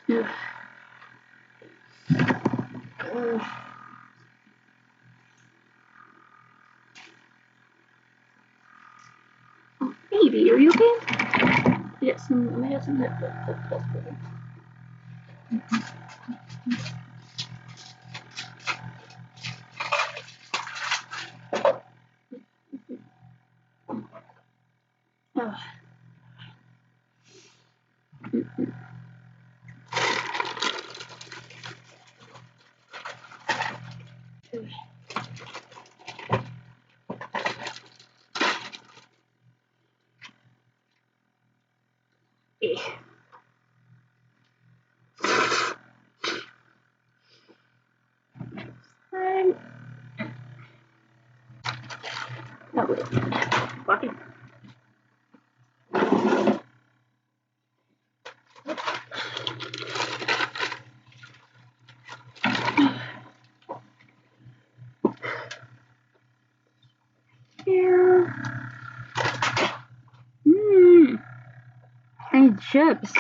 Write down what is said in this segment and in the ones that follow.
Yeah. Baby, are you okay? Yes, I had some headphones. Oh. I'm not really walking. Here. Mmm. And chips.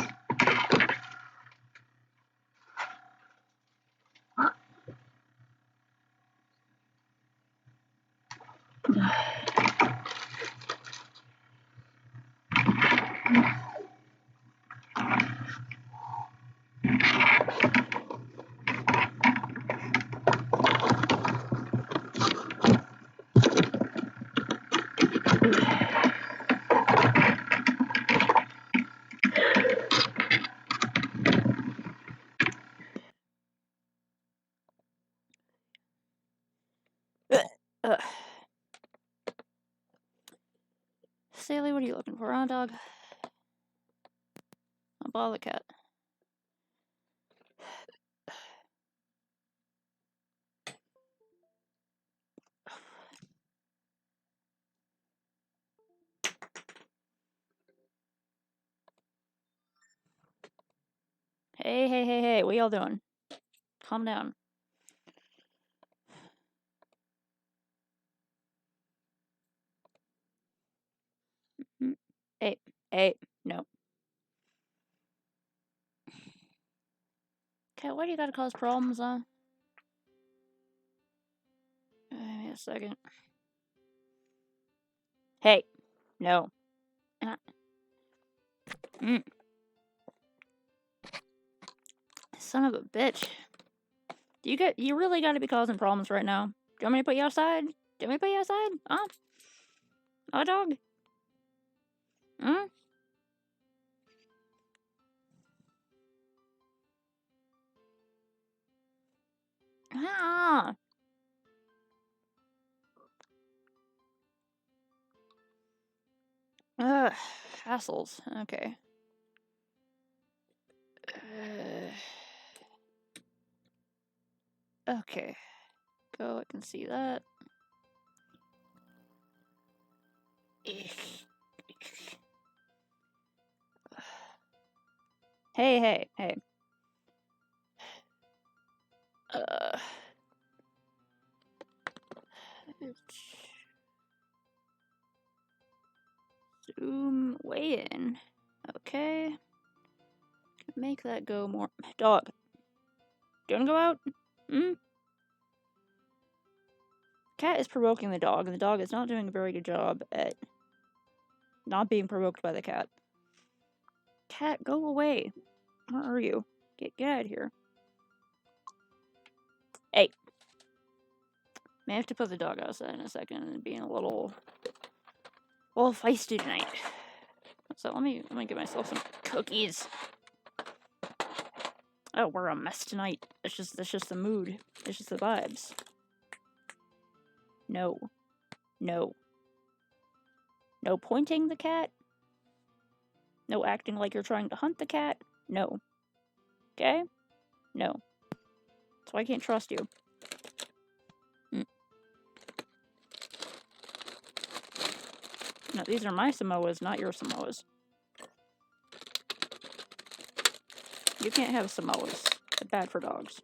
Sally, what are you looking for, huh, dog? A bottle of cat. Hey, what y'all doing? Calm down. Hey, no. Cat, why do you gotta cause problems, huh? Give me a second. Hey, no. Son of a bitch. You really gotta be causing problems right now. Do you want me to put you outside? Huh? Oh, dog? Hmm? Ah. Ugh. Hassles. Okay. Okay. Go, I can see that. Hey. Zoom way in. Okay. Make that go more. Dog. Do you wanna go out? Hmm? Cat is provoking the dog, and the dog is not doing a very good job at not being provoked by the cat. Cat, go away. Where are you? Get out of here. Hey. May have to put the dog outside in a second and being a little feisty tonight. So let me get myself some cookies. Oh, we're a mess tonight. That's just the mood. It's just the vibes. No. No pointing the cat. No acting like you're trying to hunt the cat. No. Okay? No. That's why I can't trust you. No, these are my Samoas, not your Samoas. You can't have Samoas. They're bad for dogs.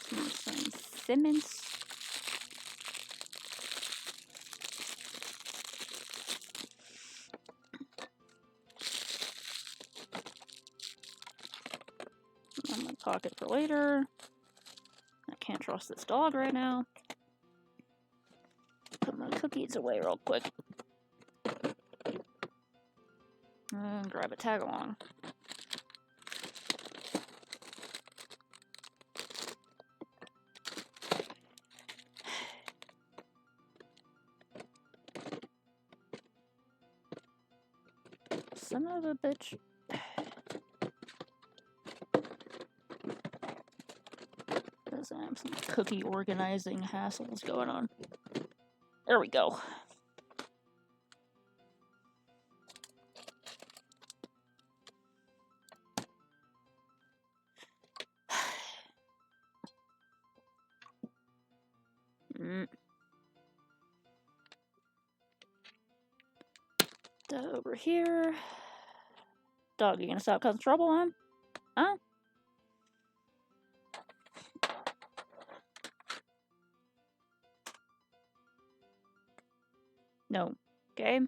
Some Simmons. pocket for later. I can't trust this dog right now. Put my cookies away real quick. And grab a tag along. Son of a bitch. There's some cookie organizing hassles going on. There we go. Over here. Dog, you gonna stop causing trouble, huh? Huh? No. Okay? You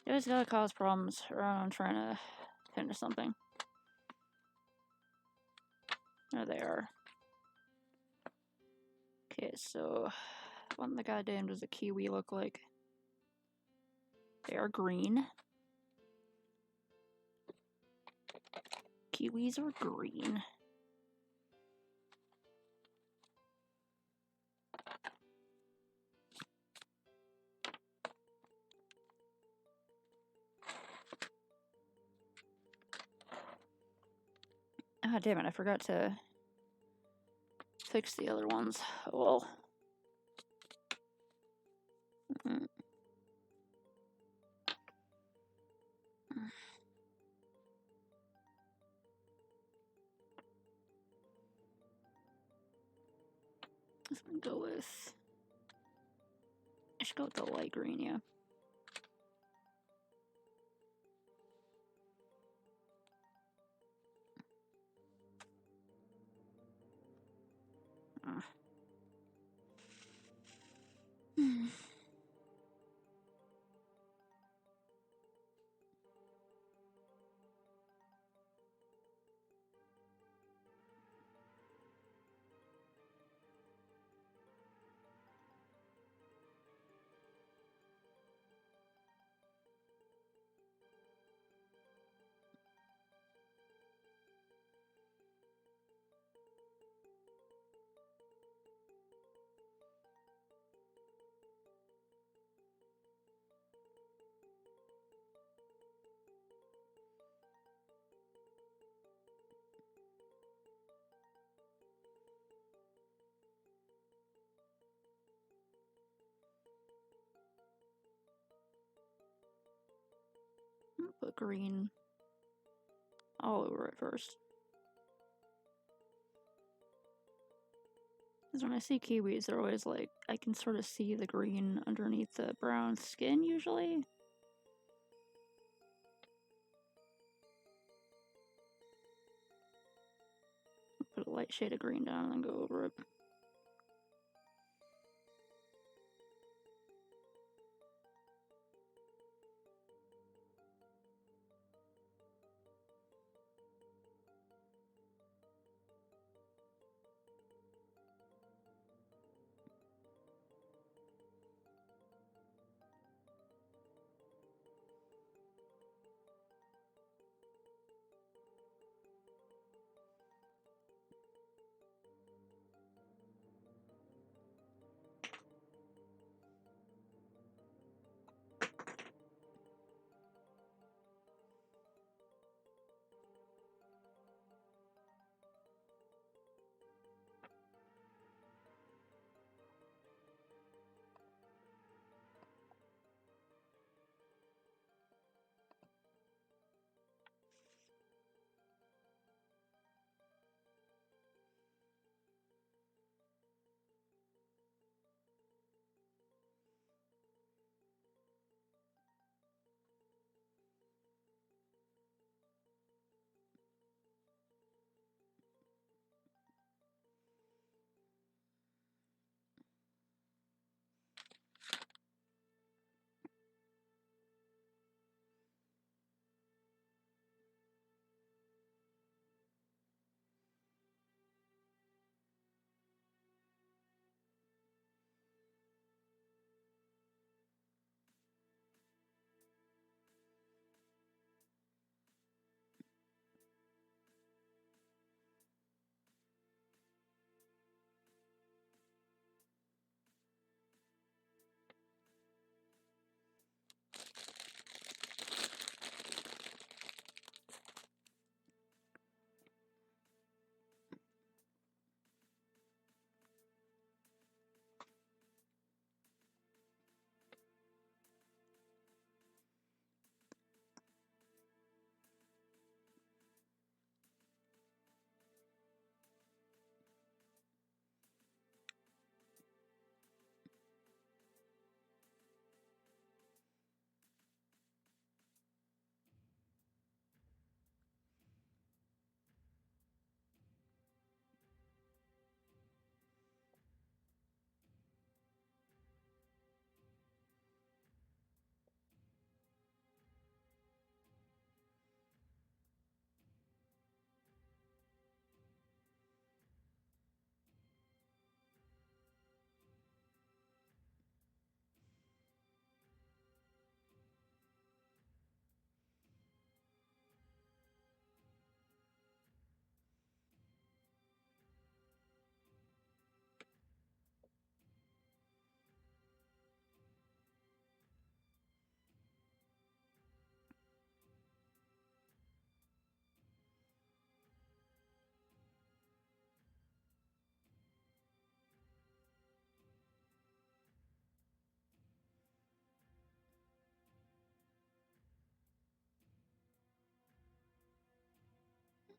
always gotta cause problems around trying to finish something. There they are. Okay, so what in the goddamn does a kiwi look like? They are green. Kiwis are green. Ah, damn it, I forgot to fix the other ones. Oh well. Let's go with... I should go with the light green, yeah. Put green all over it first. Because when I see kiwis, they're always like, I can sort of see the green underneath the brown skin usually. Put a light shade of green down and then go over it.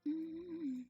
Mm.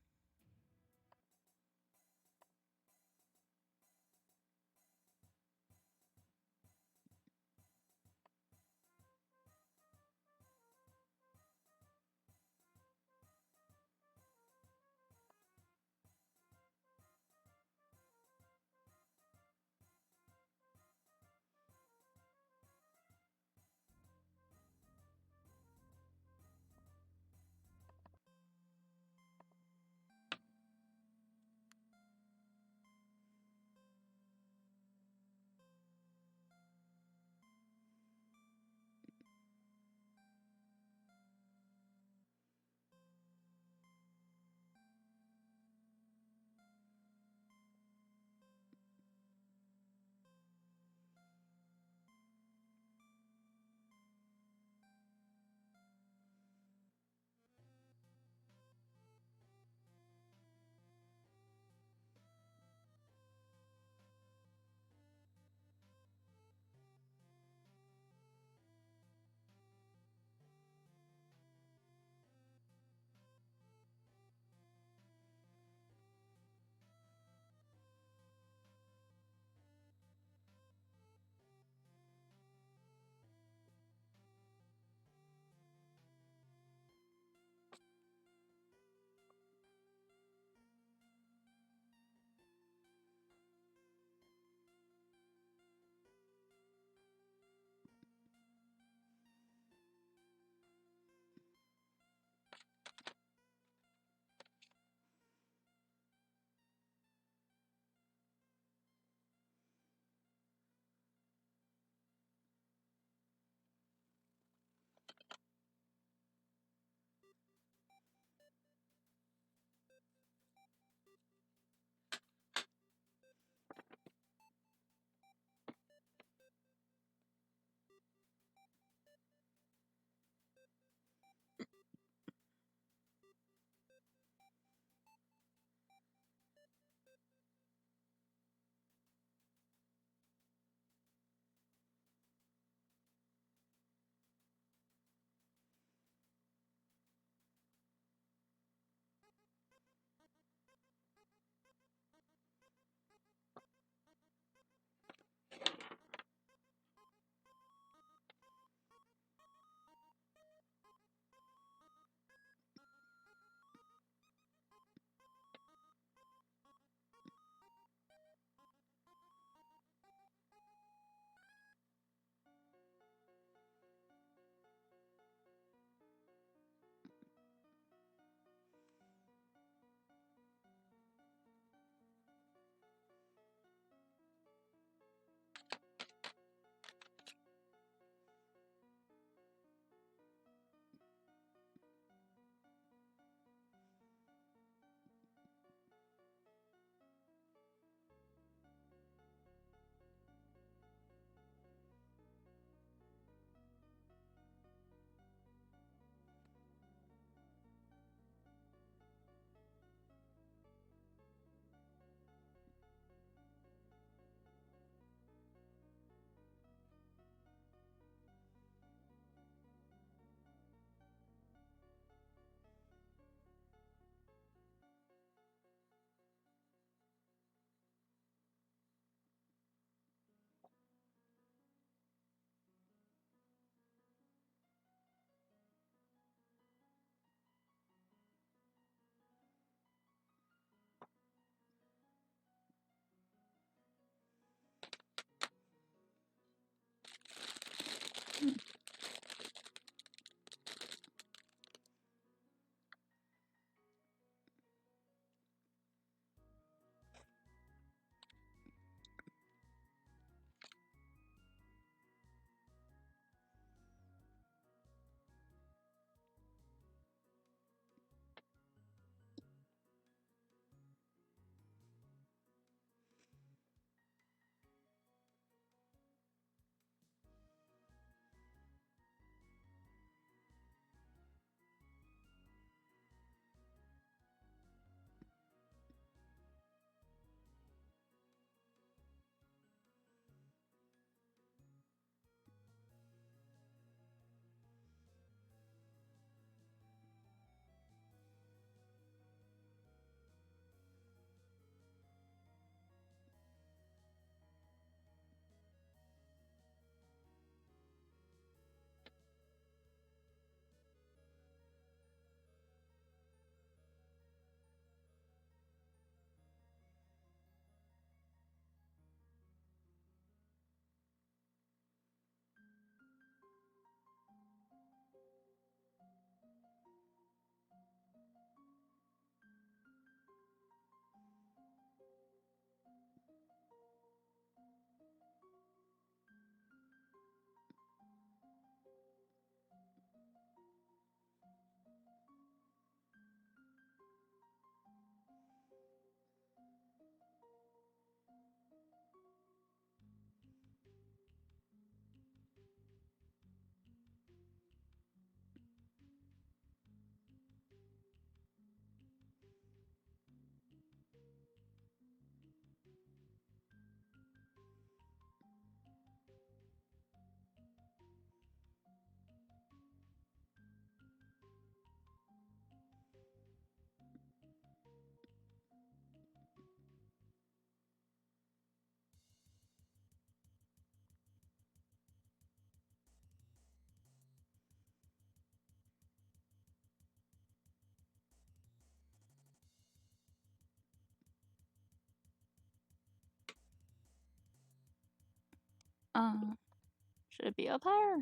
Should it be up higher?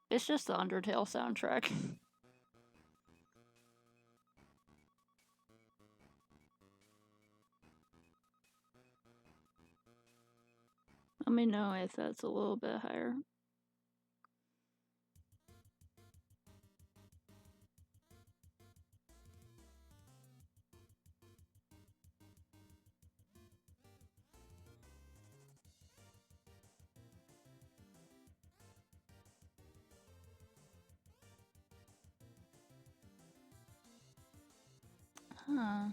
It's just the Undertale soundtrack. Let me know if that's a little bit higher. Huh.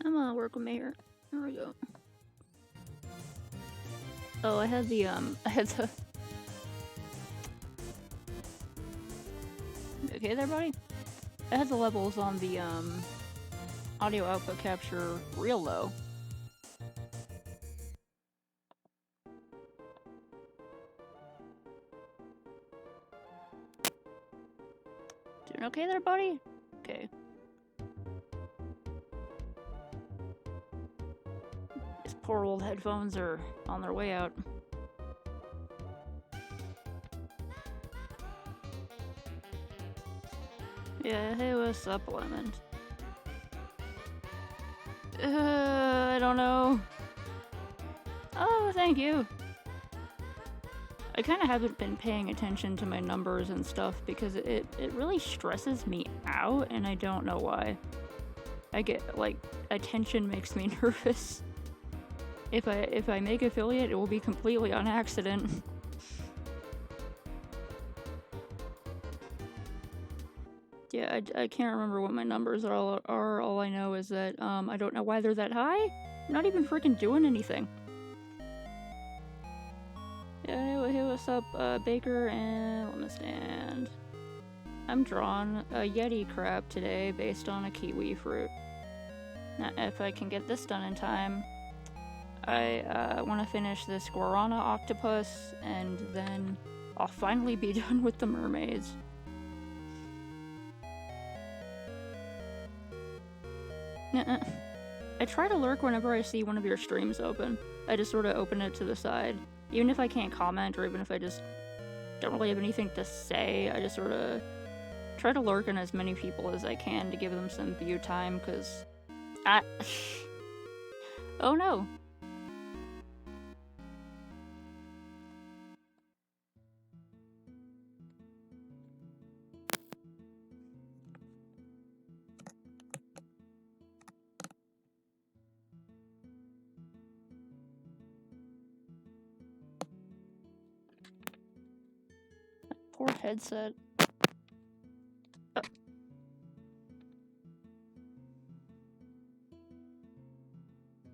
Come on, work with me here. There we go. Oh, I had the, Okay there, buddy? I had the levels on the, audio output capture real low. Doing okay there, buddy? Okay. These poor old headphones are on their way out. Yeah, hey, what's up, Lemon? I don't know. Oh, thank you. I kind of haven't been paying attention to my numbers and stuff because it really stresses me out, and I don't know why. I get, like, attention makes me nervous. If I make affiliate, it will be completely on accident. Yeah, I can't remember what my numbers are. All I know is that I don't know why they're that high. I'm not even freaking doing anything. Yeah, hey, what's up, Baker and Lemon Stand. I'm drawing a Yeti crab today based on a kiwi fruit. Now, if I can get this done in time, I want to finish this guarana octopus, and then I'll finally be done with the mermaids. I try to lurk whenever I see one of your streams open. I just sort of open it to the side. Even if I can't comment, or even if I just don't really have anything to say, I just sort of try to lurk in as many people as I can to give them some view time, because oh no. Poor headset. Oh.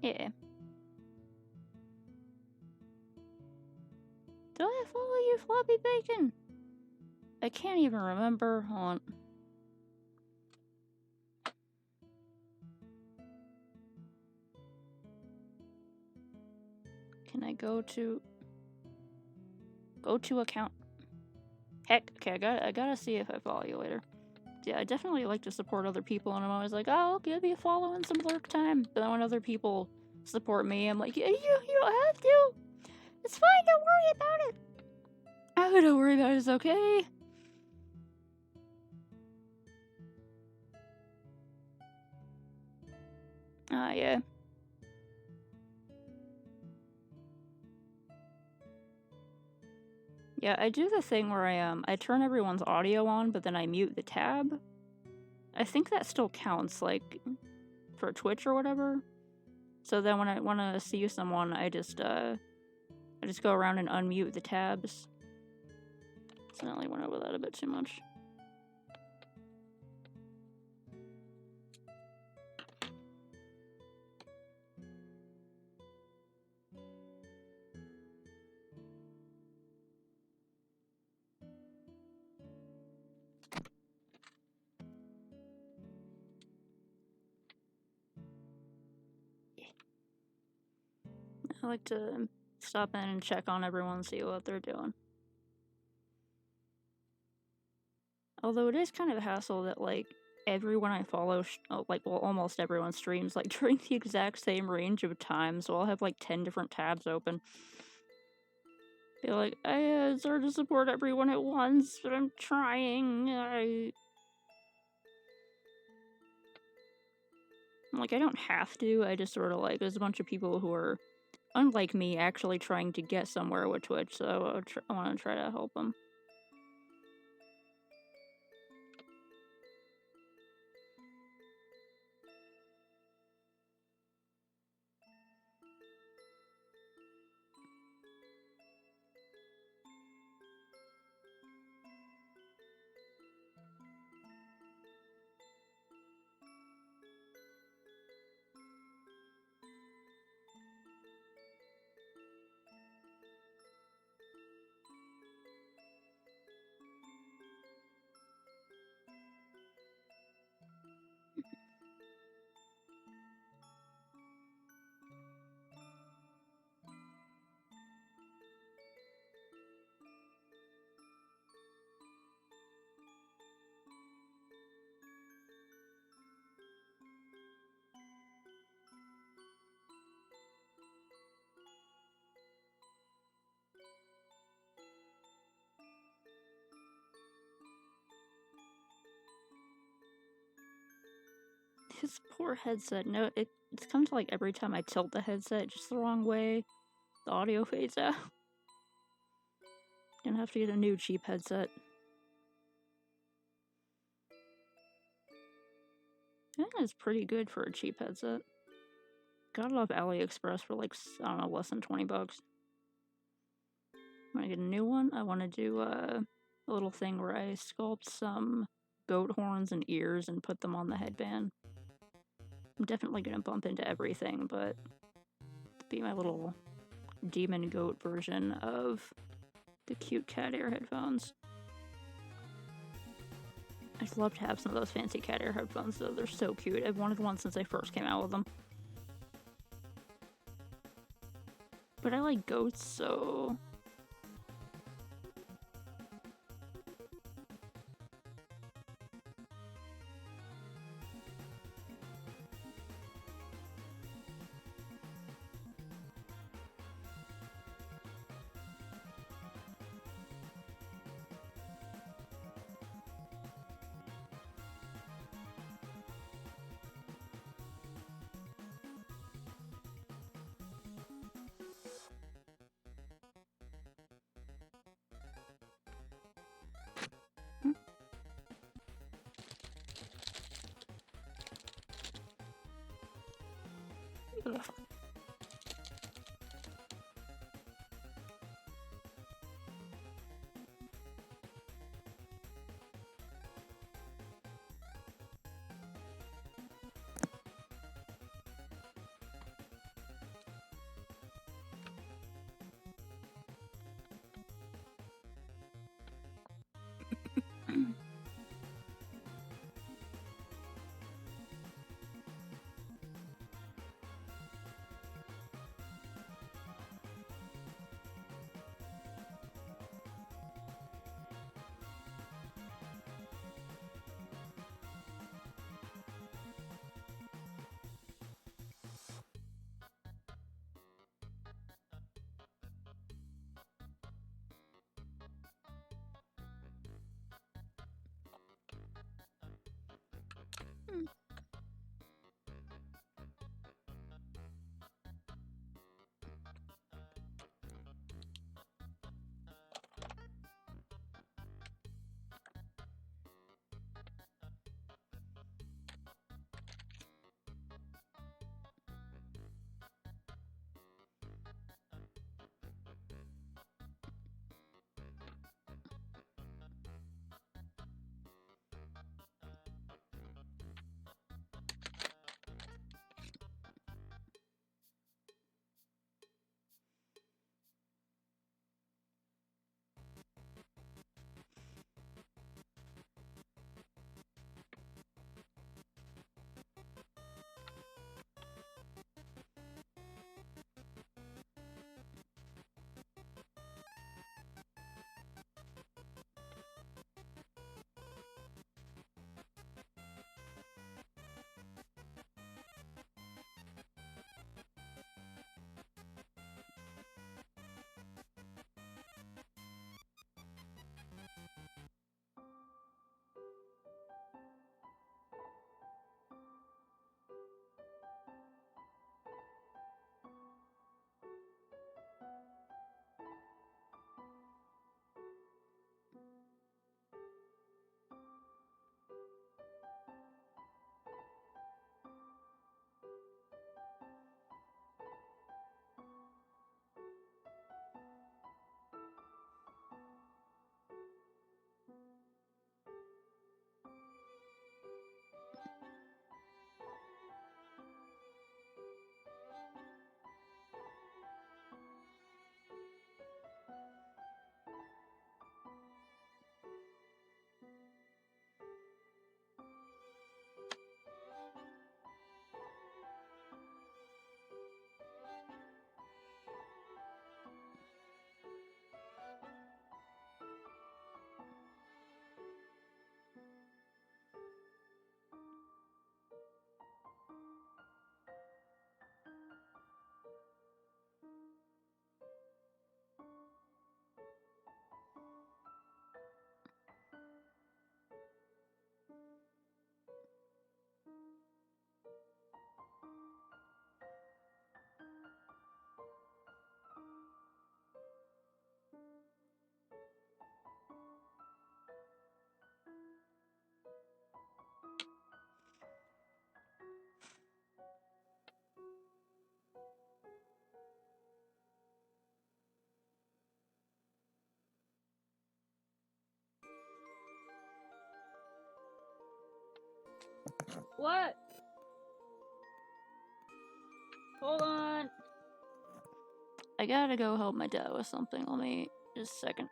Yeah. Do I follow you, Floppy Bacon? I can't even remember. Hold on. Can I go to account? Heck, okay, I gotta see if I follow you later. Yeah, I definitely like to support other people, and I'm always like, oh, I'll give you a follow and some lurk time. But then when other people support me, I'm like, yeah, you don't have to. It's fine, don't worry about it. Oh, don't worry about it, it's okay. Yeah. Yeah, I do the thing where I turn everyone's audio on, but then I mute the tab. I think that still counts, like, for Twitch or whatever. So then when I want to see someone, I just go around and unmute the tabs. Accidentally went over that a bit too much. I like to stop in and check on everyone, see what they're doing. Although it is kind of a hassle that, like, everyone I follow, almost everyone streams, like, during the exact same range of time, so I'll have, like, 10 different tabs open. Be like, it's hard to support everyone at once, but I'm trying. Like, I don't have to, I just sort of, like, there's a bunch of people who are, unlike me, actually trying to get somewhere with Twitch, so I want to try to help them. His poor headset. No, it's come to, like, every time I tilt the headset just the wrong way, the audio fades out. Gonna have to get a new cheap headset. I think it's pretty good for a cheap headset. Got it off AliExpress for, like, I don't know, less than 20 bucks. When I get a new one, I want to do a little thing where I sculpt some goat horns and ears and put them on the headband. I'm definitely gonna bump into everything, but be my little demon goat version of the cute cat ear headphones. I'd love to have some of those fancy cat ear headphones, though. They're so cute. I've wanted one since I first came out with them. But I like goats, so... Ugh. What? Hold on. I gotta go help my dad with something. Let me just a second.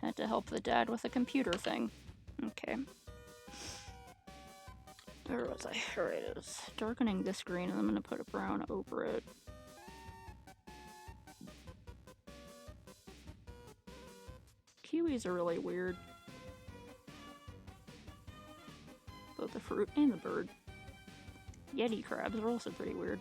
Had to help the dad with a computer thing. Okay. Where was I? Here it is. Darkening this green, and I'm gonna put a brown over it. Kiwis are really weird. Both the fruit and the bird. Yeti crabs are also pretty weird.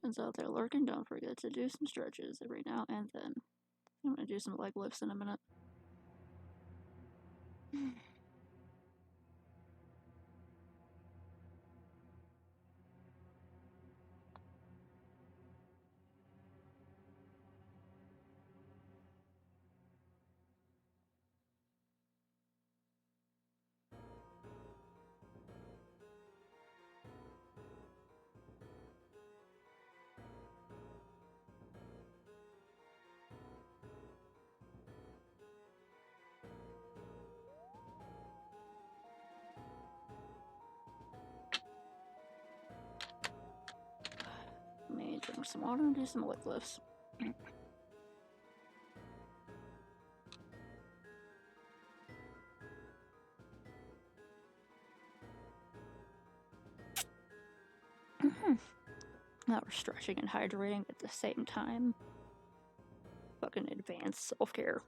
skeletons out there lurking, don't forget to do some stretches every now and then. I'm gonna do some leg lifts in a minute. Let me drink some water and do some leg lifts. Now we're stretching and hydrating at the same time. Fucking advanced self-care.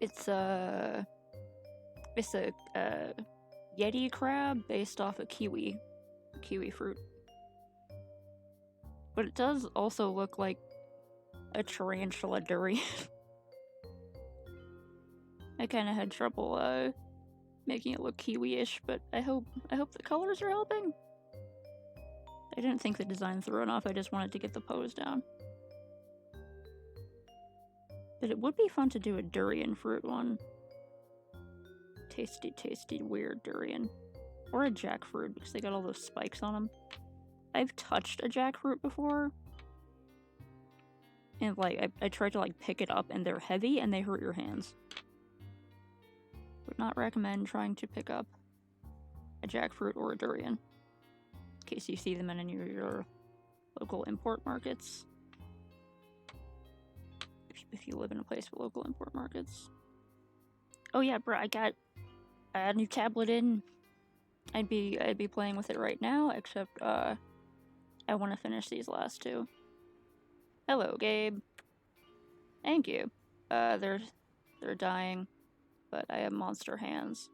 It's a Yeti crab based off a kiwi fruit. But it does also look like a tarantula durian. I kind of had trouble making it look kiwi-ish, but I hope the colors are helping. I didn't think the designs were enough. I just wanted to get the pose down. But it would be fun to do a durian fruit one. Tasty, tasty, weird durian. Or a jackfruit, because they got all those spikes on them. I've touched a jackfruit before. And, like, I tried to, like, pick it up, and they're heavy, and they hurt your hands. Would not recommend trying to pick up a jackfruit or a durian. In case you see them in any of your local import markets. If you live in a place with local import markets. Oh yeah, bro, I got a new tablet in. I'd be playing with it right now, except I want to finish these last two. Hello, Gabe. Thank you. They're dying, but I have monster hands.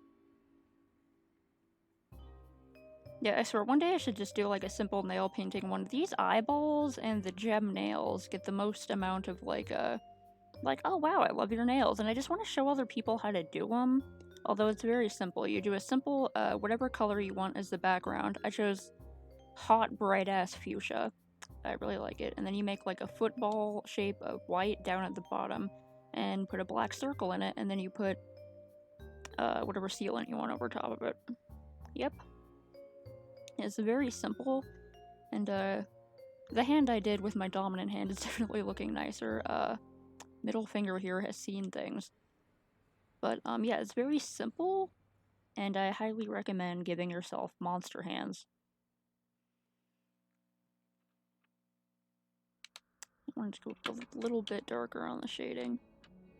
Yeah, I swear, one day I should just do like a simple nail painting one. These eyeballs and the gem nails get the most amount of like, oh wow, I love your nails, and I just want to show other people how to do them. Although it's very simple. You do a simple, whatever color you want as the background. I chose hot, bright-ass fuchsia. I really like it. And then you make like a football shape of white down at the bottom and put a black circle in it, and then you put whatever sealant you want over top of it. Yep. It's very simple, and the hand I did with my dominant hand is definitely looking nicer. Middle finger here has seen things. But yeah, it's very simple, and I highly recommend giving yourself monster hands. I wanted to go a little bit darker on the shading.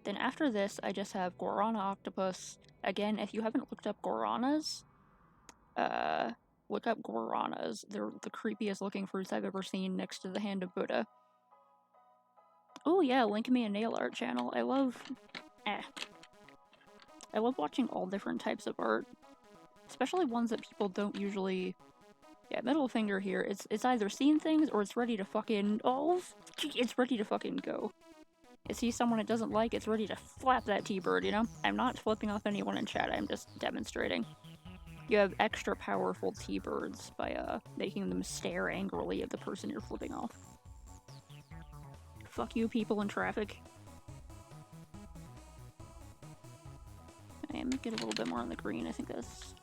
Then after this, I just have Guarana Octopus. Again, if you haven't looked up Guaranas, look up Guaranas. They're the creepiest looking fruits I've ever seen next to the hand of Buddha. Oh yeah, link me a nail art channel. I love watching all different types of art. Especially ones that people don't usually... Yeah, middle finger here. It's either seen things or it's ready to fucking... Oh, it's ready to fucking go. It sees someone it doesn't like, it's ready to flap that T-bird, you know? I'm not flipping off anyone in chat, I'm just demonstrating. You have extra powerful T-birds by making them stare angrily at the person you're flipping off. Fuck you, people in traffic. Okay, I'm gonna get a little bit more on the green, I think that's...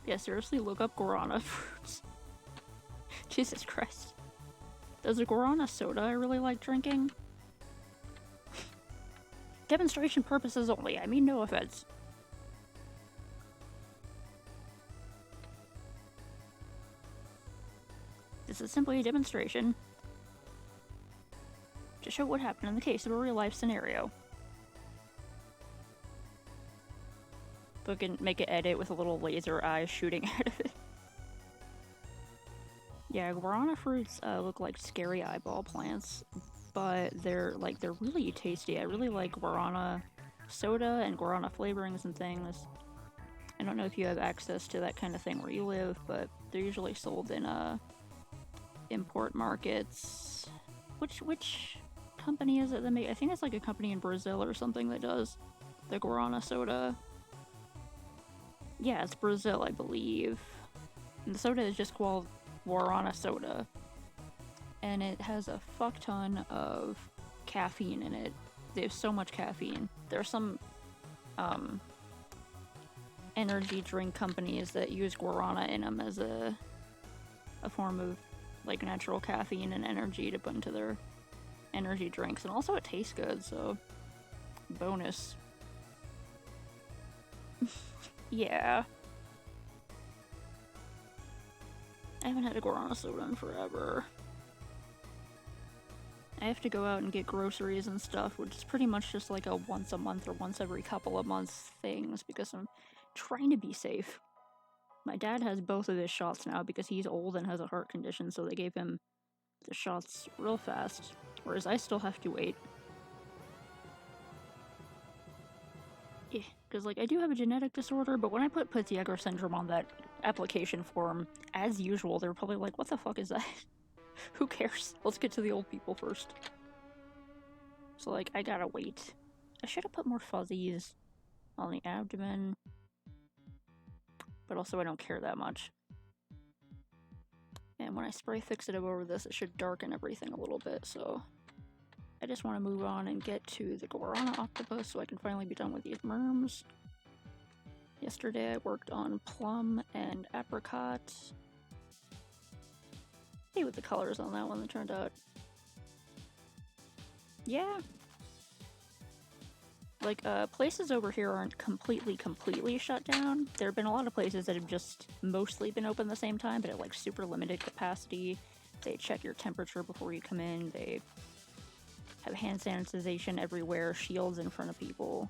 Yeah, seriously, look up guarana fruits. Jesus Christ. There's a guarana soda I really like drinking. Demonstration purposes only, I mean no offense. This is simply a demonstration to show what happened in the case of a real-life scenario. Fucking make an edit with a little laser eye shooting out of it. Yeah, guarana fruits look like scary eyeball plants, but they're really tasty. I really like guarana soda and guarana flavorings and things. I don't know if you have access to that kind of thing where you live, but they're usually sold in import markets. Which company is it that make? I think it's like a company in Brazil or something that does the guarana soda. Yeah, it's Brazil, I believe. And the soda is just called Guarana soda. And it has a fuck ton of caffeine in it. They have so much caffeine. There are some energy drink companies that use guarana in them as a form of like natural caffeine and energy to put into their energy drinks. And also it tastes good, so bonus. Yeah. I haven't had a guarana soda in forever. I have to go out and get groceries and stuff, which is pretty much just like a once a month or once every couple of months things because I'm trying to be safe. My dad has both of his shots now because he's old and has a heart condition, so they gave him the shots real fast, whereas I still have to wait. Because, like, I do have a genetic disorder, but when I put Petechia's syndrome on that application form, as usual, they're probably like, what the fuck is that? Who cares? Let's get to the old people first. So, like, I gotta wait. I should have put more fuzzies on the abdomen, but also I don't care that much. And when I spray fixative over this, it should darken everything a little bit, so I just want to move on and get to the Guarana octopus so I can finally be done with these merms. Yesterday I worked on plum and apricot. See what the colors on that one that turned out. Yeah. Like, places over here aren't completely shut down. There have been a lot of places that have just mostly been open at the same time, but at, like, super limited capacity. They check your temperature before you come in. They have hand sanitization everywhere, shields in front of people.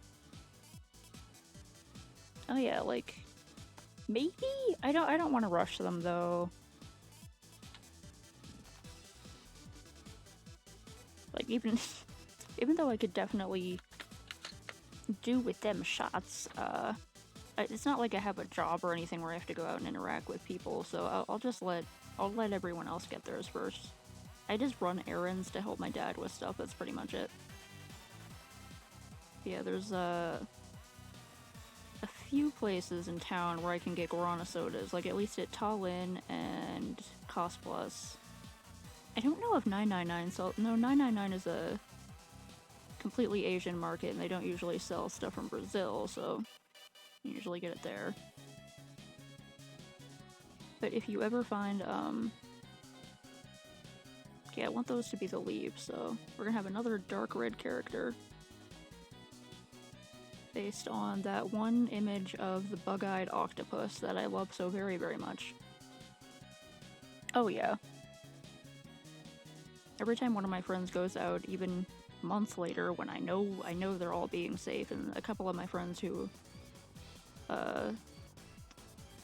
Oh yeah, like, maybe? I don't want to rush them, though. Like, even though I could definitely do with them shots, it's not like I have a job or anything where I have to go out and interact with people, so I'll let everyone else get theirs first. I just run errands to help my dad with stuff, that's pretty much it. Yeah, there's a few places in town where I can get guarana sodas, like at least at Tallinn and Cost Plus. I don't know if 999 sells. No, 999 is a completely Asian market and they don't usually sell stuff from Brazil, so you usually get it there. But if you ever find, yeah, I want those to be the leaves, so we're gonna have another dark red character based on that one image of the bug-eyed octopus that I love so very, very much. Oh yeah. Every time one of my friends goes out, even months later, when I know they're all being safe, and a couple of my friends who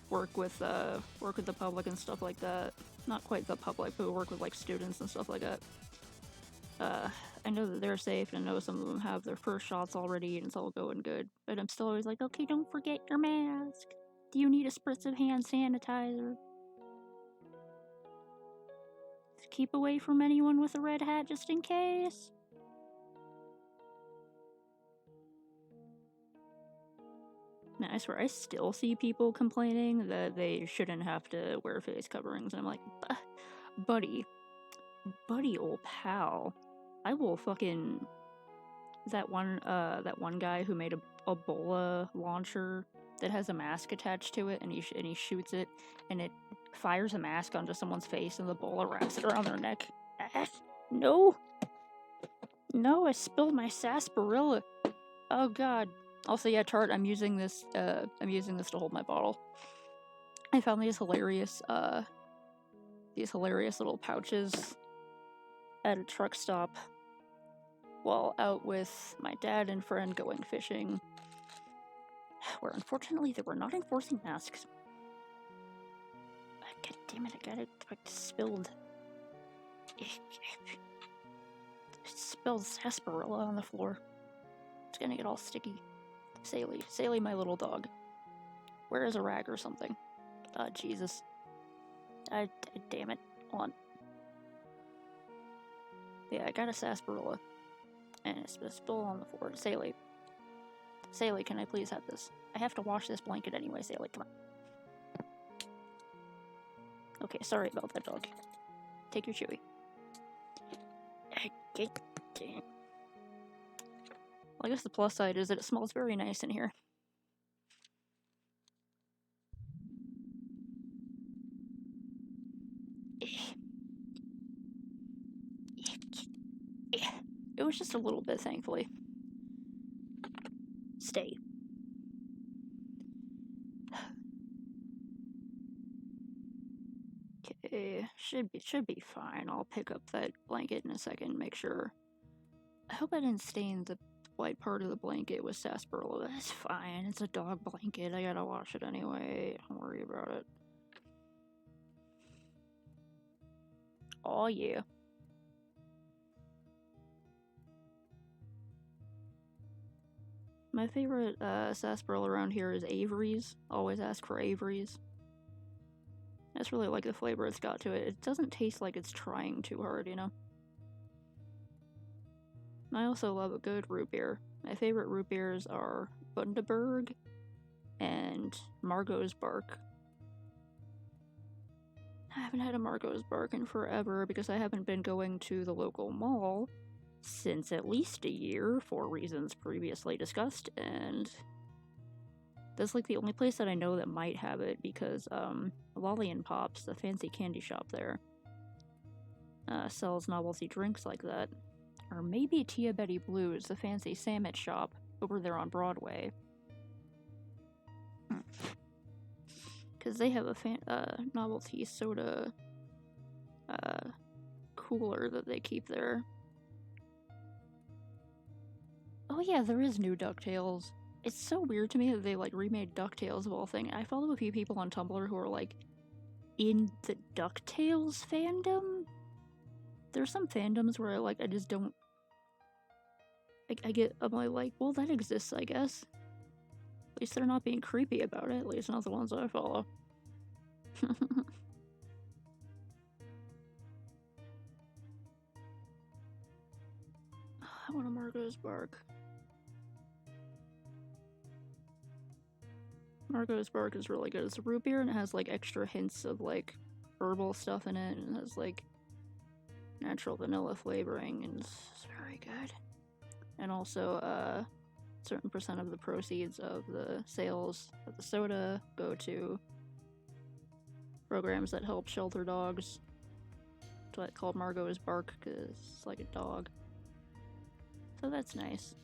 work with the public and stuff like that, not quite the public, but work with like students and stuff like that. I know that they're safe, and I know some of them have their first shots already, and it's all going good. But I'm still always like, okay, don't forget your mask. Do you need a spritz of hand sanitizer? Keep away from anyone with a red hat just in case. Man, I swear, I still see people complaining that they shouldn't have to wear face coverings, and I'm like, buddy, old pal, I will fucking... That one guy who made a Ebola launcher that has a mask attached to it, and he shoots it, and it fires a mask onto someone's face, and the Ebola wraps it around their neck. No! No, I spilled my sarsaparilla. Oh god. Also, yeah, Tart, I'm using this to hold my bottle. I found these hilarious little pouches at a truck stop while out with my dad and friend going fishing, where unfortunately they were not enforcing masks. God damn it, I got it spilled. Spilled sarsaparilla on the floor. It's gonna get all sticky. Saley, my little dog. Where is a rag or something? Jesus. Damn it. Hold on. Yeah, I got a sarsaparilla. And it's spilled on the floor. Saley, can I please have this? I have to wash this blanket anyway, Saley, come on. Okay, sorry about that, dog. Take your chewy. Well, I guess the plus side is that it smells very nice in here. It was just a little bit, thankfully. Stay. Okay, should be fine. I'll pick up that blanket in a second, make sure. I hope I didn't stain the white part of the blanket with sarsaparilla. That's fine. It's a dog blanket. I gotta wash it anyway. Don't worry about it. Oh yeah. My favorite sarsaparilla around here is Avery's. Always ask for Avery's. That's really like the flavor it's got to it. It doesn't taste like it's trying too hard, you know? I also love a good root beer. My favorite root beers are Bundaberg and Margot's Bark. I haven't had a Margot's Bark in forever because I haven't been going to the local mall since at least a year for reasons previously discussed, and that's like the only place that I know that might have it because Lolly and Pops, the fancy candy shop there, sells novelty drinks like that. Or maybe Tia Betty Blues, the fancy sandwich shop over there on Broadway. Because they have a novelty soda cooler that they keep there. Oh yeah, there is new DuckTales. It's so weird to me that they like remade DuckTales of all things. I follow a few people on Tumblr who are like in the DuckTales fandom. There's some fandoms where I just don't. I'm like, well, that exists, I guess. At least they're not being creepy about it. At least not the ones I follow. I want a Margot's Bark. Margot's Bark is really good. It's a root beer and it has like extra hints of like herbal stuff in it, and it has like natural vanilla flavoring, and it's very good. And also, a certain percent of the proceeds of the sales of the soda go to programs that help shelter dogs. It's why it's called Margot's Bark, because it's like a dog. So that's nice.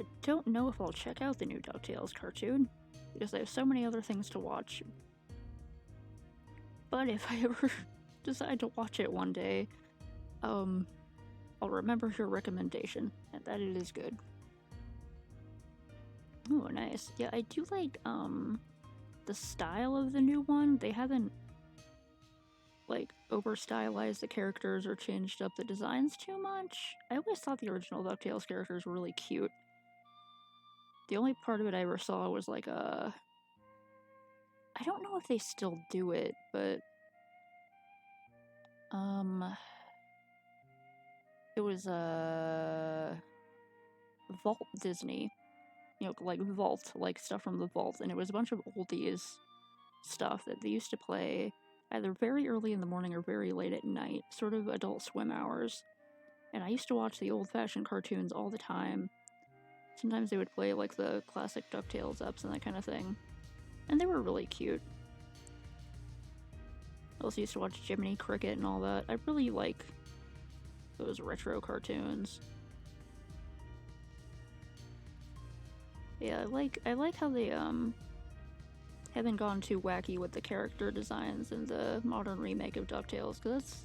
I don't know if I'll check out the new DuckTales cartoon, because I have so many other things to watch. But if I ever decide to watch it one day, I'll remember your recommendation, and that it is good. Oh, nice. Yeah, I do like, the style of the new one. They haven't, like, over-stylized the characters or changed up the designs too much. I always thought the original DuckTales characters were really cute. The only part of it I ever saw was, like, I don't know if they still do it, but it was Vault Disney, you know, like Vault, like stuff from the Vault, and it was a bunch of oldies stuff that they used to play either very early in the morning or very late at night, sort of Adult Swim hours. And I used to watch the old-fashioned cartoons all the time. Sometimes they would play like the classic DuckTales eps and that kind of thing, and they were really cute. I also used to watch Jiminy Cricket and all that. I really like those retro cartoons. Yeah, I like how they haven't gone too wacky with the character designs in the modern remake of DuckTales, because that's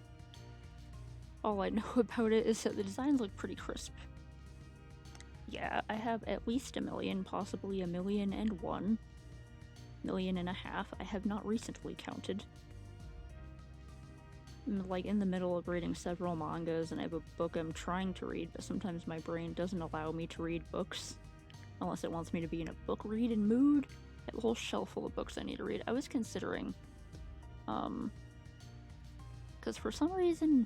all I know about it, is that the designs look pretty crisp. Yeah, I have at least 1 million, possibly 1,000,001, 1.5 million. I have not recently counted. I'm like in the middle of reading several mangas, and I have a book I'm trying to read, but sometimes my brain doesn't allow me to read books unless it wants me to be in a book reading mood. I have a whole shelf full of books I need to read. I was considering, because for some reason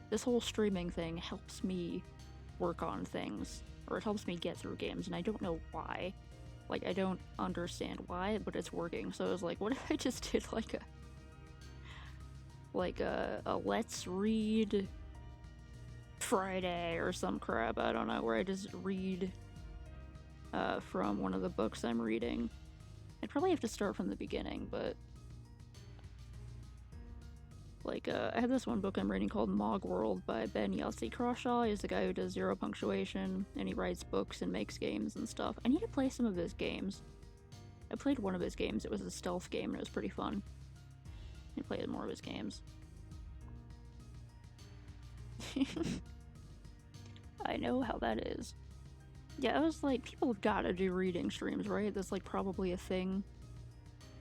this whole streaming thing helps me work on things, or it helps me get through games, and I don't know why. Like, I don't understand why, but it's working. So I was like, what if I just did like a Let's Read Friday or some crap, I don't know, where I just read from one of the books I'm reading. I'd probably have to start from the beginning, but like, I have this one book I'm reading called Mog World by Ben Yossi Crawshaw. He's the guy who does Zero Punctuation, and he writes books and makes games and stuff. I need to play some of his games. I played one of his games. It was a stealth game, and it was pretty fun. I played more of his games. I know how that is. Yeah, I was like, people have gotta do reading streams, right? That's like probably a thing.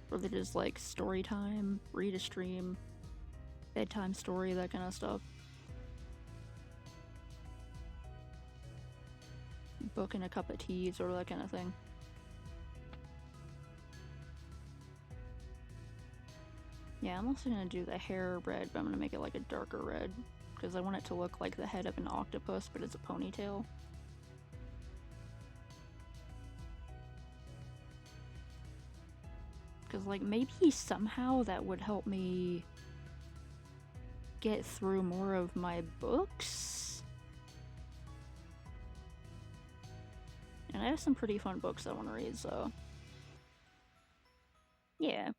Where they just like story time, read a stream, bedtime story, that kind of stuff. Booking a cup of tea, sort of that kind of thing. Yeah, I'm also gonna do the hair red, but I'm gonna make it like a darker red. Because I want it to look like the head of an octopus, but it's a ponytail. Because, like, maybe somehow that would help me get through more of my books? And I have some pretty fun books I want to read, so... yeah.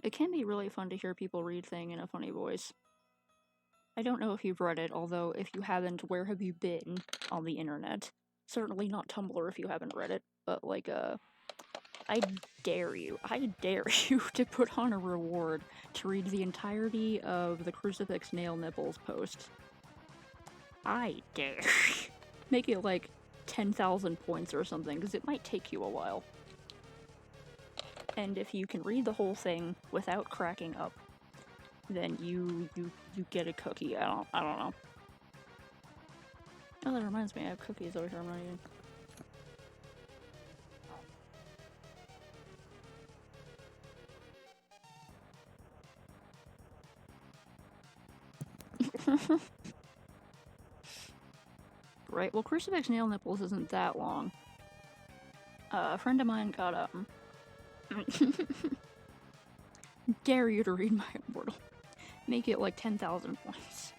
It can be really fun to hear people read things in a funny voice. I don't know if you've read it, although if you haven't, where have you been on the internet? Certainly not Tumblr if you haven't read it, but like, I dare you to put on a reward to read the entirety of the Crucifix Nail Nipples post. I dare. Make it like 10,000 points or something, because it might take you a while. And if you can read the whole thing without cracking up, then you get a cookie. I don't know. Oh, that reminds me, I have cookies over here I'm not eating. Right, well, Crucifix Nail Nipples isn't that long. A friend of mine got, dare you to read my Immortal. Make it like 10,000 points.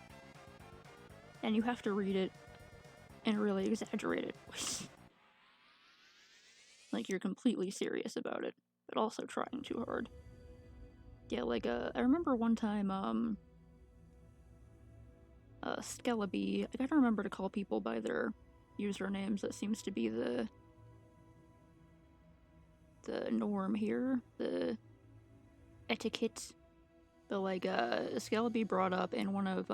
And you have to read it in a really exaggerated voice. Like you're completely serious about it, but also trying too hard. Yeah, like, I remember one time, Skelebi, I gotta remember to call people by their usernames. That seems to be the norm here, the etiquette. But like, Skelebi brought up in one of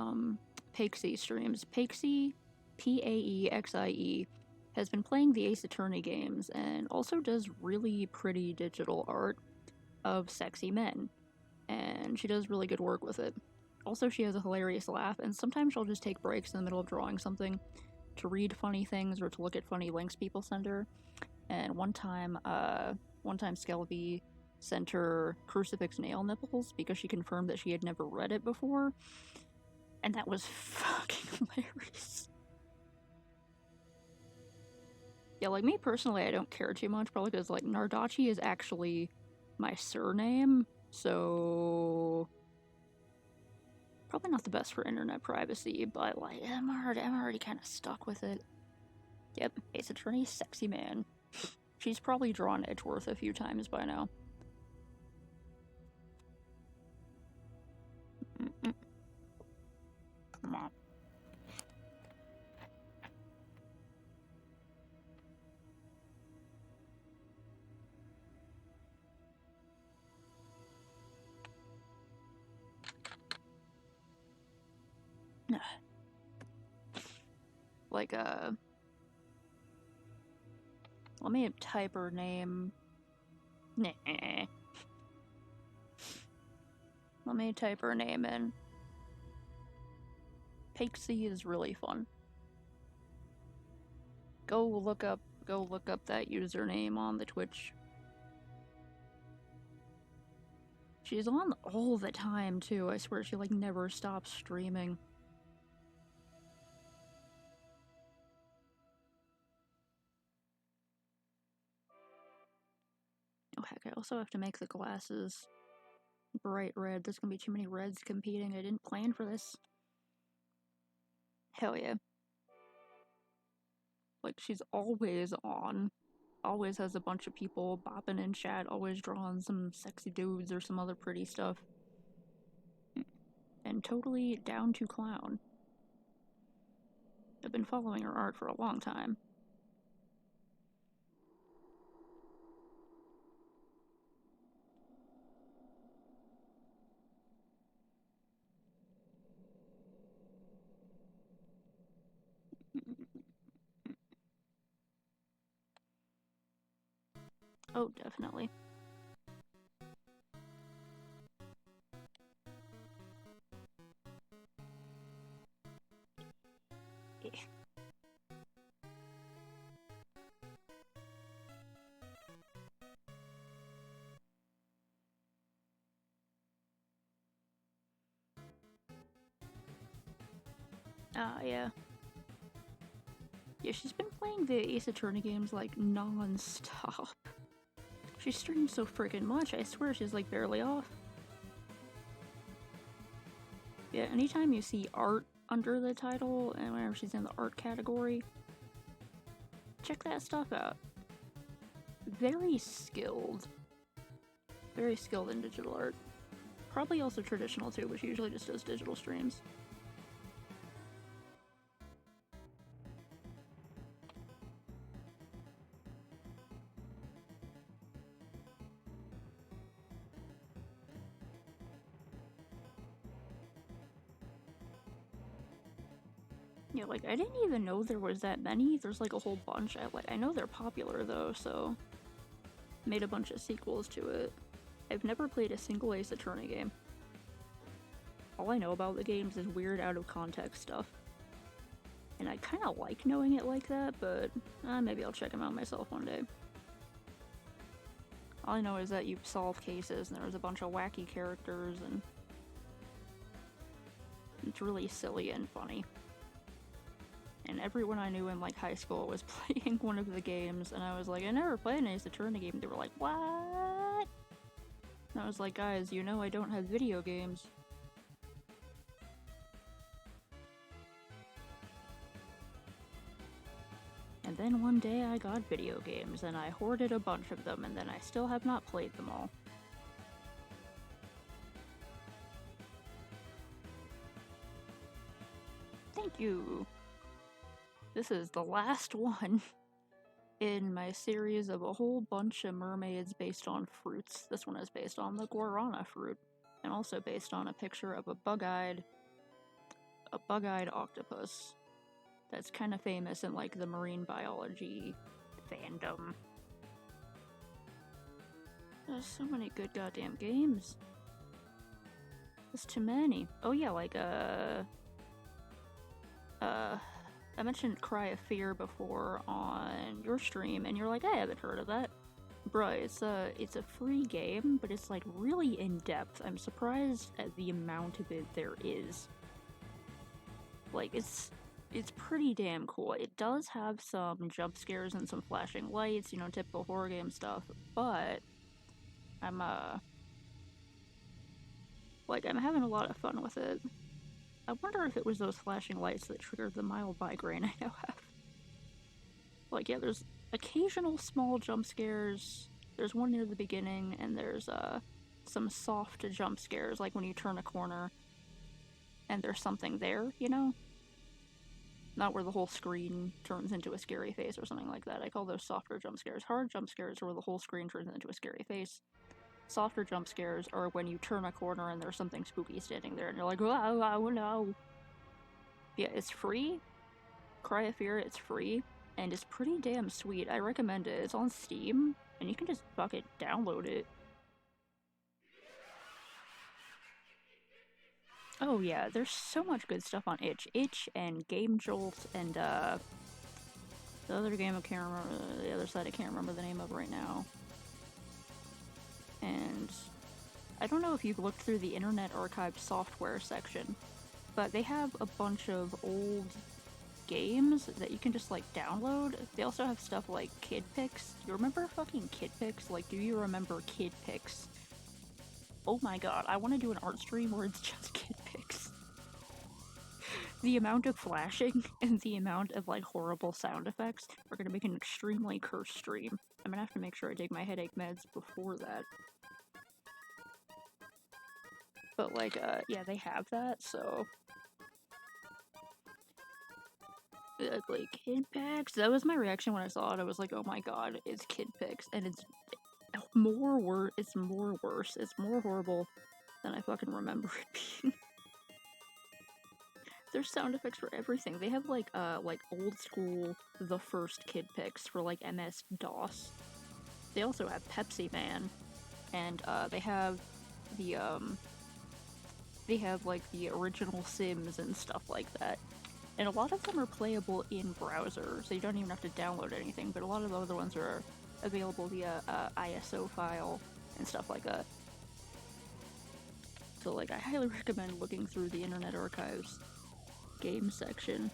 Paexi streams. Paexi, Paexie, has been playing the Ace Attorney games and also does really pretty digital art of sexy men. And she does really good work with it. Also, she has a hilarious laugh, and sometimes she'll just take breaks in the middle of drawing something to read funny things or to look at funny links people send her. And one time Skelebi sent her Crucifix Nail Nipples because she confirmed that she had never read it before. And that was fucking hilarious. Yeah, like me personally, I don't care too much, probably because, like, Nardachi is actually my surname, so... probably not the best for internet privacy, but, like, I'm already kind of stuck with it. Yep, Ace Attorney, sexy man. She's probably drawn Edgeworth a few times by now. Come on. Like, let me type her name. Nah. Let me type her name in. Paexi is really fun. Go look up that username on the Twitch. She's on all the time too. I swear she like never stops streaming. Oh heck, I also have to make the glasses bright red. There's gonna be too many reds competing. I didn't plan for this. Hell yeah. Like, she's always on. Always has a bunch of people bopping in chat, always drawing some sexy dudes or some other pretty stuff. And and totally down to clown. I've been following her art for a long time. Oh, definitely. Yeah. Yeah, she's been playing the Ace Attorney games like non-stop. She streams so freaking much, I swear she's like barely off. Yeah, anytime you see art under the title and whenever she's in the art category, check that stuff out. Very skilled. Very skilled in digital art. Probably also traditional too, but she usually just does digital streams. Yeah, like, I didn't even know there was that many. There's like a whole bunch. I know they're popular though, so made a bunch of sequels to it. I've never played a single Ace Attorney game. All I know about the games is weird out of context stuff. And I kinda like knowing it like that, but maybe I'll check them out myself one day. All I know is that you solve cases and there's a bunch of wacky characters and it's really silly and funny. And everyone I knew in like high school was playing one of the games, and I was like, I never played an Ace Attorney game. They were like, what? And I was like, guys, you know I don't have video games. And then one day I got video games, and I hoarded a bunch of them, and then I still have not played them all. Thank you! This is the last one in my series of a whole bunch of mermaids based on fruits. This one is based on the guarana fruit, and also based on a picture of a bug-eyed octopus that's kind of famous in like the marine biology fandom. There's so many good goddamn games. There's too many. Oh yeah, like I mentioned Cry of Fear before on your stream, and you're like, I haven't heard of that. Bruh, it's a free game, but it's like really in-depth. I'm surprised at the amount of it there is. Like, it's pretty damn cool. It does have some jump scares and some flashing lights, you know, typical horror game stuff, but I'm having a lot of fun with it. I wonder if it was those flashing lights that triggered the mild migraine I now have. Like, yeah, there's occasional small jump scares. There's one near the beginning, and there's some soft jump scares, like when you turn a corner and there's something there, you know? Not where the whole screen turns into a scary face or something like that. I call those softer jump scares. Hard jump scares are where the whole screen turns into a scary face. Softer jump scares are when you turn a corner and there's something spooky standing there and you're like, oh no. Yeah, it's free. Cry of Fear, it's free. And it's pretty damn sweet. I recommend it. It's on Steam, and you can just fucking download it. Oh yeah, there's so much good stuff on Itch. Itch and Game Jolt and the other game I can't remember, the other side I can't remember the name of right now. And I don't know if you've looked through the Internet Archive software section, but they have a bunch of old games that you can just like download. They also have stuff like Kid Pics. You remember fucking Kid Pics? Like, do you remember Kid Pics? Oh my god, I want to do an art stream where it's just Kid Pics. The amount of flashing and the amount of like horrible sound effects are gonna make an extremely cursed stream. I'm gonna have to make sure I take my headache meds before that. But like, yeah, they have that, so like kid picks. That was my reaction when I saw it. I was like, oh my god, it's kid picks, and it's more worse. It's more worse. It's more horrible than I fucking remember it being. There's sound effects for everything. They have like old school the first kid picks for like MS DOS. They also have Pepsi Man, and they have the like the original Sims and stuff like that. And a lot of them are playable in browser, so you don't even have to download anything, but a lot of the other ones are available via ISO file and stuff like that. So like I highly recommend looking through the Internet Archive's game section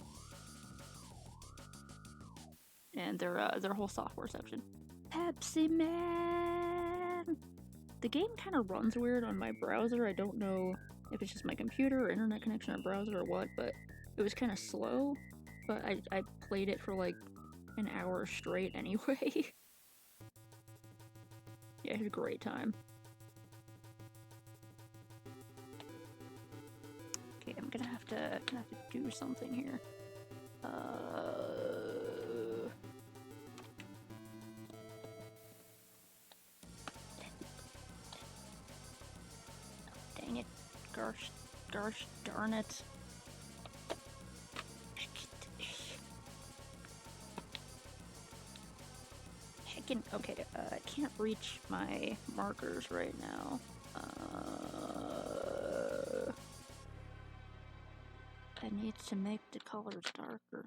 and their whole software section. Pepsi Man! The game kind of runs weird on my browser. I don't know if it's just my computer or internet connection or browser or what, but it was kind of slow. But I played it for like an hour straight anyway. Yeah, I had a great time. Okay, I'm gonna have to do something here. Dang it. Gosh darn it. Okay, I can't reach my markers right now. I need to make the colors darker.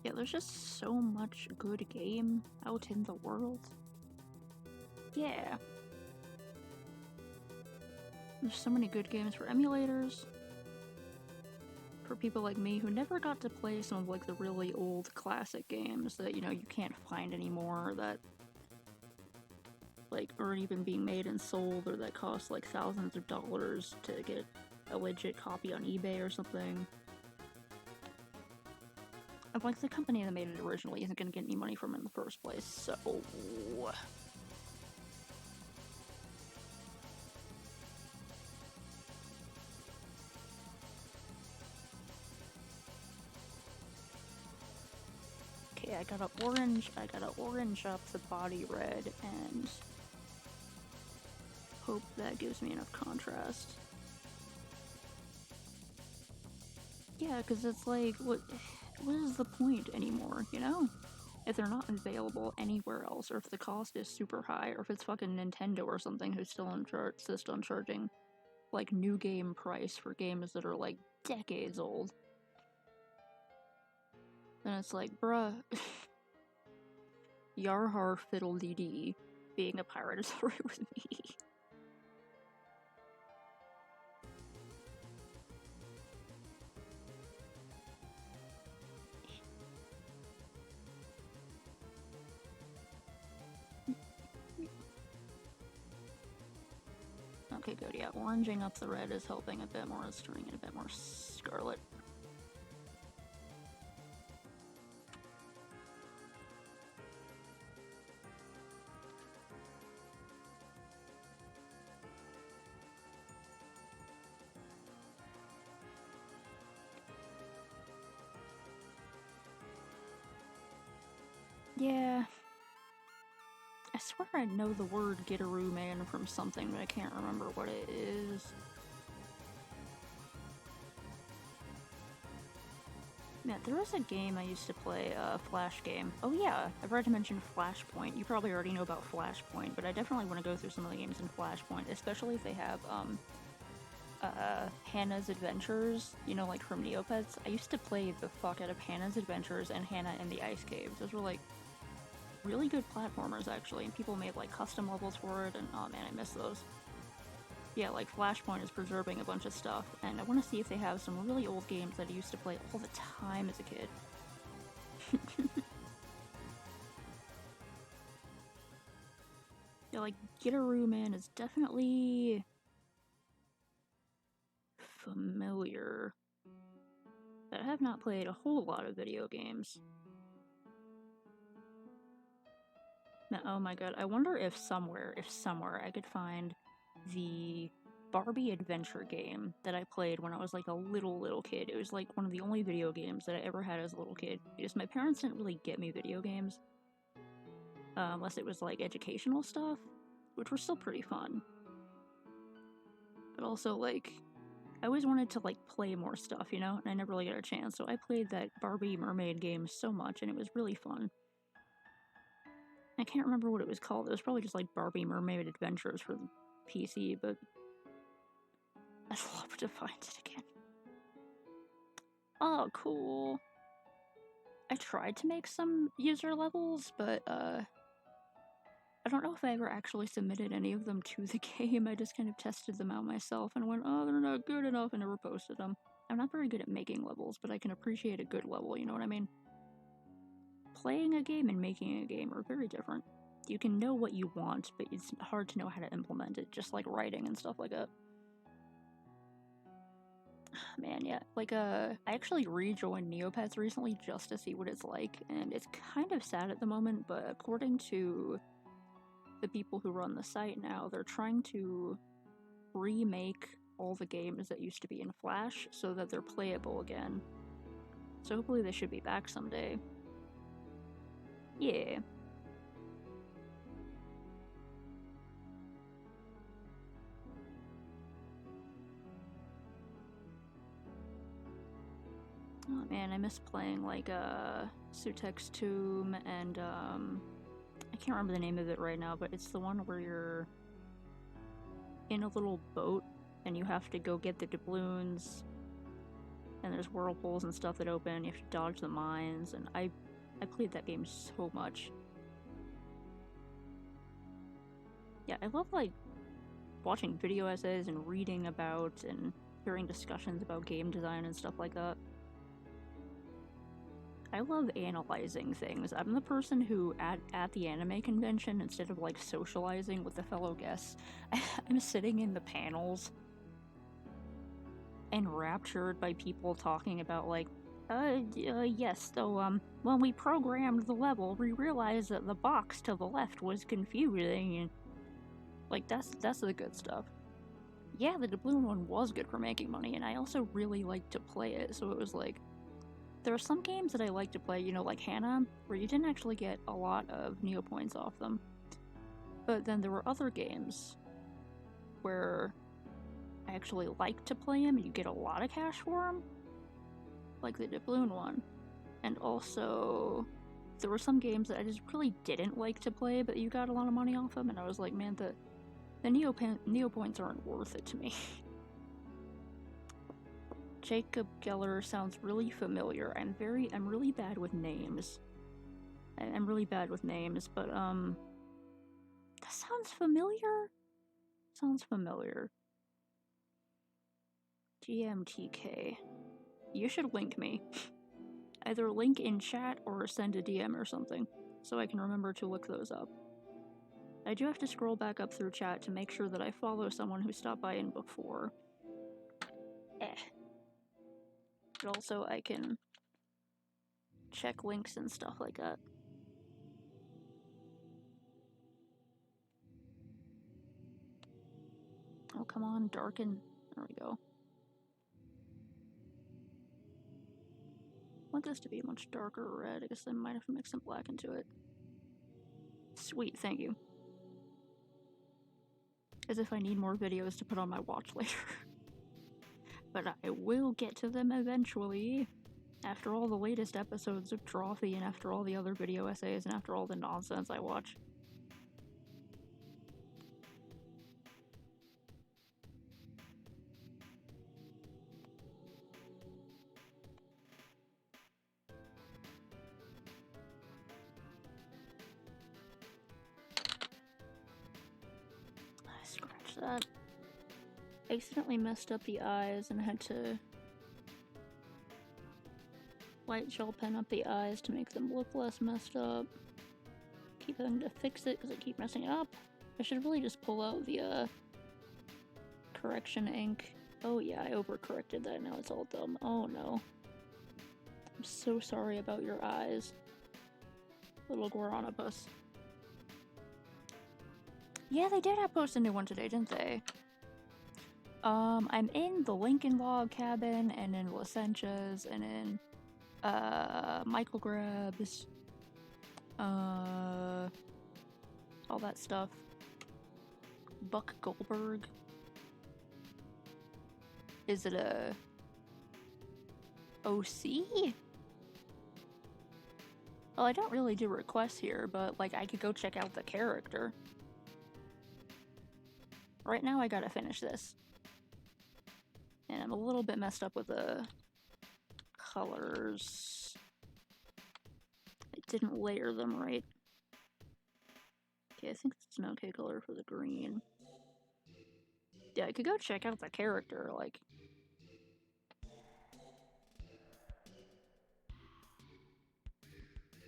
Yeah, there's just so much good game out in the world. Yeah. There's so many good games for emulators. For people like me who never got to play some of like the really old classic games that, you know, you can't find anymore, that like aren't even being made and sold, or that cost like thousands of dollars to get a legit copy on eBay or something. And like the company that made it originally isn't gonna get any money from it in the first place, so okay, I gotta orange up the body red and hope that gives me enough contrast. Yeah, because it's like, what is the point anymore, you know? If they're not available anywhere else, or if the cost is super high, or if it's fucking Nintendo or something who's still insist on charging, like, new game price for games that are, like, decades old. Then it's like, bruh, Yarhar Fiddle DD, being a pirate is alright with me. Okay, good, yeah, oranging up the red is helping a bit more, it's turning it a bit more scarlet. Yeah. I swear I know the word Gitaroo Man from something, but I can't remember what it is. Yeah, there was a game I used to play, a Flash game. Oh yeah, I forgot to mention Flashpoint. You probably already know about Flashpoint, but I definitely want to go through some of the games in Flashpoint, especially if they have, Hannah's Adventures, you know, like from Neopets. I used to play the fuck out of Hannah's Adventures and Hannah in the Ice Caves. Those were, like, really good platformers, actually, and people made, like, custom levels for it, and oh man, I miss those. Yeah, like, Flashpoint is preserving a bunch of stuff, and I want to see if they have some really old games that I used to play all the time as a kid. Yeah, like, Gitaroo Man is definitely familiar. But I have not played a whole lot of video games. Now, oh my god, I wonder if somewhere I could find the Barbie adventure game that I played when I was like a little kid. It was like one of the only video games that I ever had as a little kid, because my parents didn't really get me video games unless it was like educational stuff, which were still pretty fun. But also, like, I always wanted to like play more stuff, you know, and I never really got a chance. So I played that Barbie mermaid game so much, and it was really fun. I can't remember what it was called. It was probably just like Barbie Mermaid Adventures for the PC, but I'd love to find it again. Oh, cool. I tried to make some user levels, but I don't know if I ever actually submitted any of them to the game. I just kind of tested them out myself and went, oh, they're not good enough, and never posted them. I'm not very good at making levels, but I can appreciate a good level, you know what I mean? Playing a game and making a game are very different. You can know what you want, but it's hard to know how to implement it, just like writing and stuff like that. Man, yeah. Like, I actually rejoined Neopets recently just to see what it's like, and it's kind of sad at the moment, but according to the people who run the site now, they're trying to remake all the games that used to be in Flash so that they're playable again. So hopefully they should be back someday. Yeah. Oh man, I miss playing like Sutek's Tomb and I can't remember the name of it right now, but it's the one where you're in a little boat and you have to go get the doubloons, and there's whirlpools and stuff that open, you have to dodge the mines, and I played that game so much. Yeah, I love like watching video essays and reading about and hearing discussions about game design and stuff like that. I love analyzing things. I'm the person who, at the anime convention, instead of like socializing with the fellow guests, I'm sitting in the panels enraptured by people talking about like, yes, so, when we programmed the level, we realized that the box to the left was confusing, and like, that's the good stuff. Yeah, the doubloon one was good for making money, and I also really liked to play it, so it was like, there are some games that I like to play, you know, like Hannah, where you didn't actually get a lot of Neo points off them. But then there were other games where I actually liked to play them and you get a lot of cash for them, like the doubloon one. And also, there were some games that I just really didn't like to play, but you got a lot of money off them, and I was like, man, the Neo points aren't worth it to me. Jacob Geller sounds really familiar. I'm really bad with names. I'm really bad with names, but that sounds familiar? Sounds familiar. GMTK. You should link me. Either link in chat or send a DM or something, so I can remember to look those up. I do have to scroll back up through chat to make sure that I follow someone who stopped by in before. But also I can check links and stuff like that. Oh, come on, darken. There we go. I want this to be a much darker red. I guess I might have to mix some black into it. Sweet, thank you. As if I need more videos to put on my watch later. But I will get to them eventually. After all the latest episodes of Drawfee, and after all the other video essays, and after all the nonsense I watch. Scratch that. I accidentally messed up the eyes and had to light gel pen up the eyes to make them look less messed up. Keep having to fix it because I keep messing it up. I should really just pull out the correction ink. Oh yeah, I overcorrected that, now it's all dumb. Oh no. I'm so sorry about your eyes, little Guaranopus. Yeah, they did post a new one today, didn't they? I'm in the Lincoln Log Cabin, and in Licentia's, and in, Michael Grabs, all that stuff. Buck Goldberg. Is it a OC? Well, I don't really do requests here, but, like, I could go check out the character. Right now, I gotta finish this. And I'm a little bit messed up with the colors. I didn't layer them right. Okay, I think it's an okay color for the green. Yeah, I could go check out the character, like...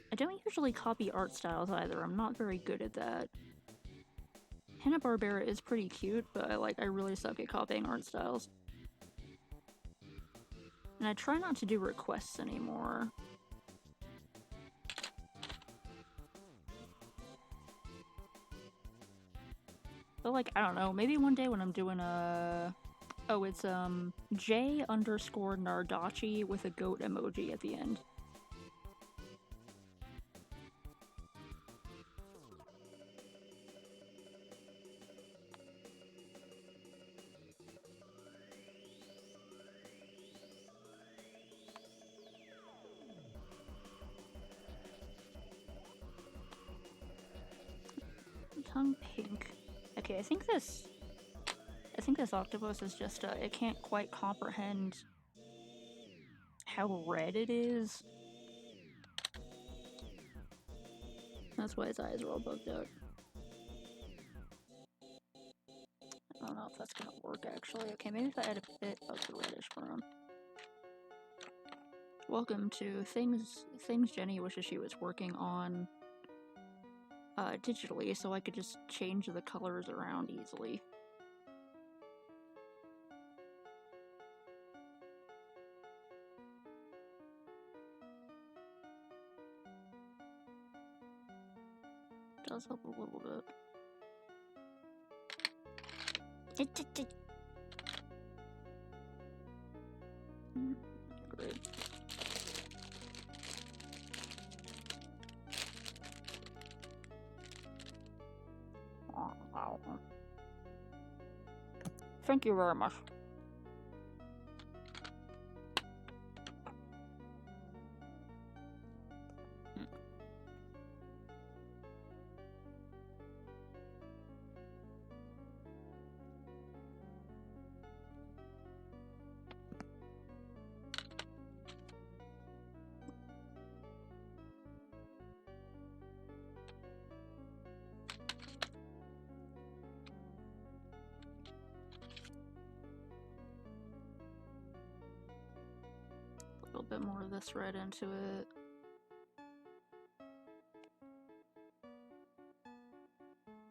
I don't usually copy art styles either, I'm not very good at that. Hanna-Barbera is pretty cute, but I really suck at copying art styles. And I try not to do requests anymore. But like, I don't know, maybe one day when I'm doing a... Oh, it's J_Nardachi with a goat emoji at the end. Tongue pink. Okay, I think this octopus is just, it can't quite comprehend how red it is. That's why his eyes are all bugged out. I don't know if that's gonna work, actually. Okay, maybe if I add a bit of the reddish brown. Welcome to things Jenny wishes she was working on digitally, so I could just change the colors around easily. Does help a little bit. Great. Oh, wow. Thank you very much. A little bit more of this red into it.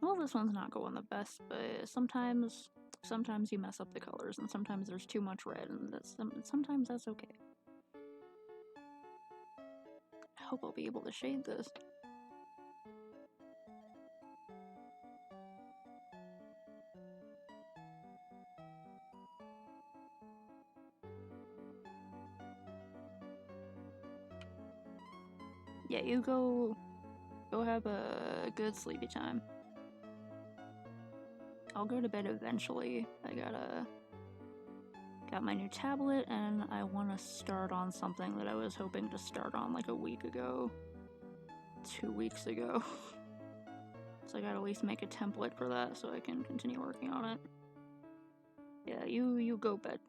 Well, this one's not going the best, but sometimes you mess up the colors, and sometimes there's too much red, and sometimes that's okay. I hope I'll be able to shade this. Yeah, you go have a good sleepy time. I'll go to bed eventually. I got my new tablet, and I want to start on something that I was hoping to start on like a week ago. 2 weeks ago. So I gotta at least make a template for that so I can continue working on it. Yeah, you go bed.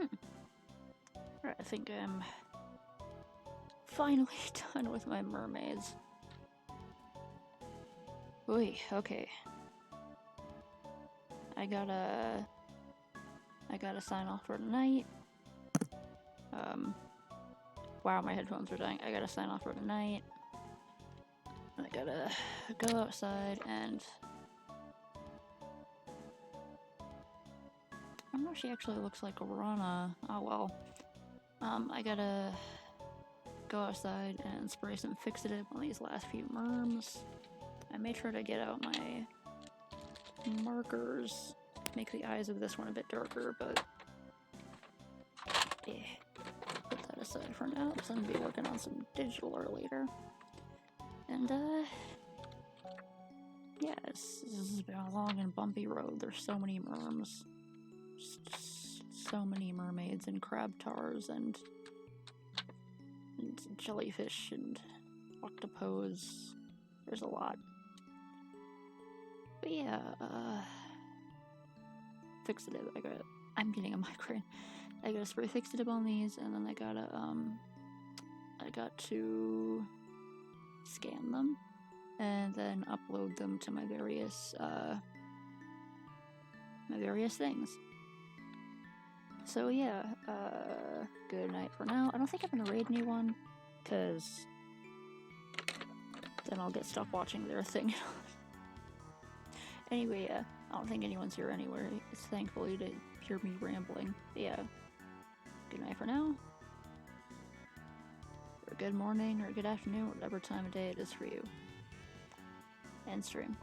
Alright, I think I'm finally done with my mermaids. Oy, okay. I gotta sign off for tonight. Wow, my headphones are dying. I gotta sign off for tonight. I gotta go outside and... I don't know if she actually looks like Rana. Oh well. I gotta go outside and spray some fixative on these last few merms. I may try to get out my markers, make the eyes of this one a bit darker, but yeah, put that aside for now, because I'm gonna be working on some digital later. And yeah, this has been a long and bumpy road. There's so many merms, just so many mermaids and crab tars and jellyfish and octopus. There's a lot. But yeah, fixative. I'm getting a migraine. I gotta spray fixative on these, and then I got to scan them, and then upload them to my various things. So yeah, good night for now. I don't think I'm gonna raid anyone, cause then I'll get stuck watching their thing. Anyway, I don't think anyone's here anywhere, thankfully, to hear me rambling. But yeah, good night for now. Or good morning, or good afternoon, whatever time of day it is for you. End stream.